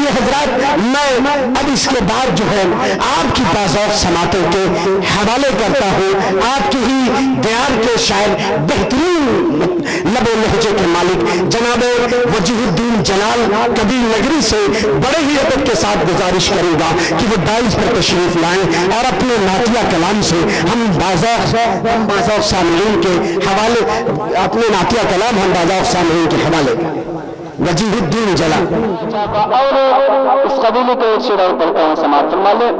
آئیے حضرات، میں اب اس کے بعد جو ہے آپ کی بازوق سماعتوں کے حوالے کرتا ہوں آپ کی ہی دیار کے شاعر، بہترین لب و لہجے کے مالک جناب وجیہ الدین جلال کبیر نگری سے بڑے ہی ادب کے ساتھ گزارش کروں گا کہ وہ دائز پر تشریف لائیں اور اپنے نعتیہ کلام سے ہم بازوق سامعین کے حوالے، اپنے نعتیہ کلام ہم بازوق سامعین کے حوالے وجیہ الدین جلال۔ اور اس قبیلے کے ایک شعر اور پڑھتا ہوں، سماعت فرما لیں۔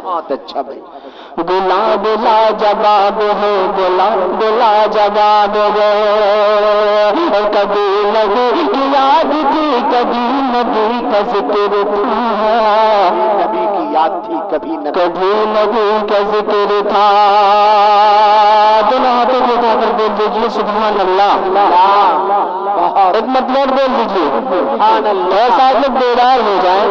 بہت اچھا بھائی۔ گلاب لاجواب ہے، گلاب لاجواب ہے، کبھی نبی کی یاد تھی، کبھی نبی کا ذکر تھا، نبی کی یاد تھی، کبھی نبی کا ذکر تھا۔ دونوں ہاتھوں کو اٹھا کر بول دیجیے سبحان اللہ۔ ایک مطلب بول دیجیے سبحان اللہ۔ ایسا آپ لوگ بیدار ہو جائیں،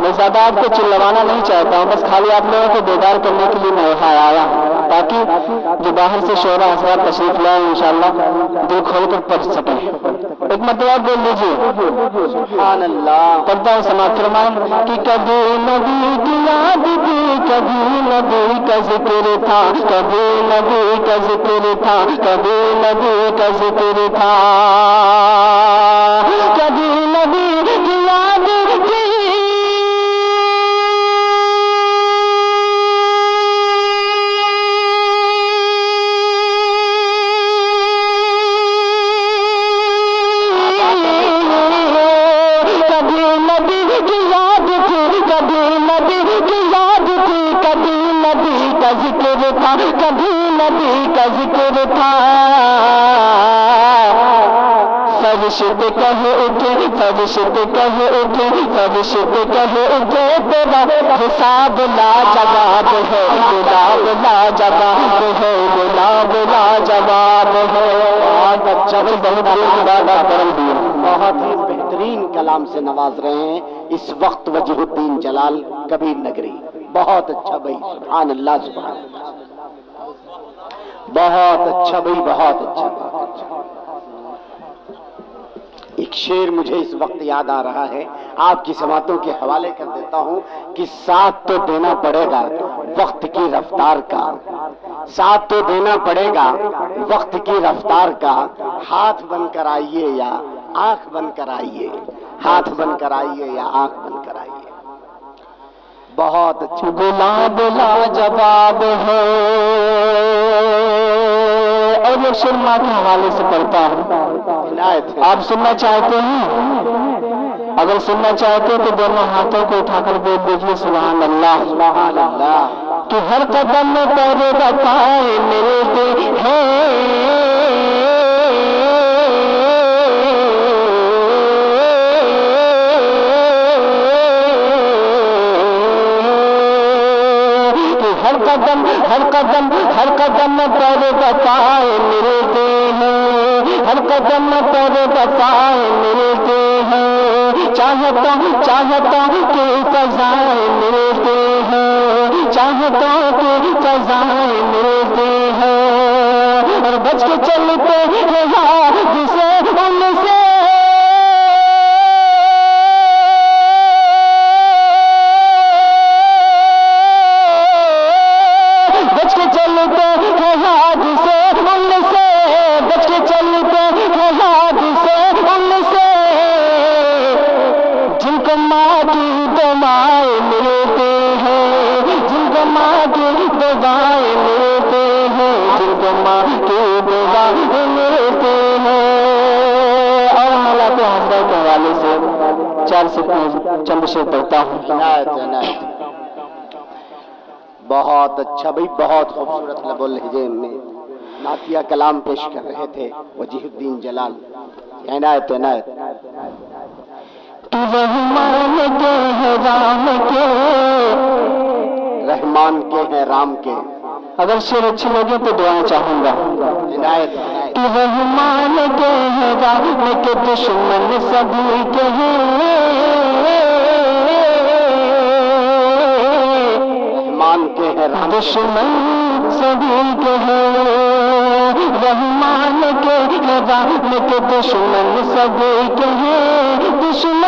میں زیادہ آپ کو چلوانا نہیں چاہتا ہوں، بس خالی آپ لوگوں کو بیدار کرنے کے لیے میں یہاں آیا تاکہ جو باہر سے شعرا حضرات تشریف لائیں انشاءاللہ دل کھول کر پڑھ سکیں۔ ایک مطلب بول دیجیے سبحان اللہ۔ پڑھتا ہوں، سماعت فرمائیں کہ کبھی نبی کی یاد تھی، کبھی نبی کا ذکر تھا، کبھی نبی کا ذکر تھا، کبھی نبی کا ذکر تھا، کبھی نبی کی یاد تھی، کبھی نبی کی یاد تھی، کبھی نبی کی یاد تھی، کبھی نبی کا ذکر تھا، کبھی نبی کا ذکر تھا۔ فرشت کہہ اٹھے، فرشت کہہ اٹھے، فرشت کہہ اٹھے، تیرا حساب لاجواب ہے، گلاب لاجواب ہے، گلاب لاجواب ہے۔ بہت اچھا بھائی، بہت ہی بہترین کلام سے نواز رہے ہیں اس وقت وجیہ الدین جلال کبیر نگری۔ بہت اچھا بھائی، سبحان اللہ سبحان اللہ۔ بہت اچھا بھائی، بہت اچھا، بہت اچھا۔ ایک شعر مجھے اس وقت یاد آ رہا ہے، آپ کی سماعتوں کے حوالے کر دیتا ہوں کہ ساتھ تو دینا پڑے گا وقت کی رفتار کا، ساتھ تو دینا پڑے گا وقت کی رفتار کا، ہاتھ بن کر آئیے یا آنکھ بن کر آئیے، ہاتھ بن کر آئیے یا آنکھ بن کر آئیے۔ بہت اچھا۔ گلاب لاجواب ہے، اور یہ شرما کے حوالے سے پڑھتا ہوں، آپ سننا چاہتے ہیں؟ اگر سننا چاہتے ہیں تو دونوں ہاتھوں کو اٹھا کر بول دیجیے سبحان اللہ۔ سبحان اللہ۔ کہ ہر قدم پر بتائے ملتے ہیں، ہر قدم پر بتائے ملتے ہیں، ہر قدم پر بتائے ملتے ہیں، چاہتا کہ فضائیں ملتے ہیں، چاہتا کہ فضائیں ملتے ہیں، اور بچ کے چلتے ہیں جسے ان سے، چند شعر پڑھتا ہوں۔ بہت اچھا بھائی، بہت خوبصورت لب و لہجے میں نعتیہ کلام پیش کر رہے تھے وجیہ الدین جلال۔ عنایت عنایت۔ رحمان کے ہیں رام کے، رحمان کے ہیں رام کے۔ اگر شعر اچھی لگے تو دعائیں چاہوں گا۔ عنایت۔ کہ رحمان کے ہیں رام کے، دشمن سبھی کے ہیں، رحمان کے ہیں رام، دشمن سبھی کے ہیں، رحمان کے ہیں رام کے، دشمن سبھی کے ہیں، دشمن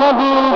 نبی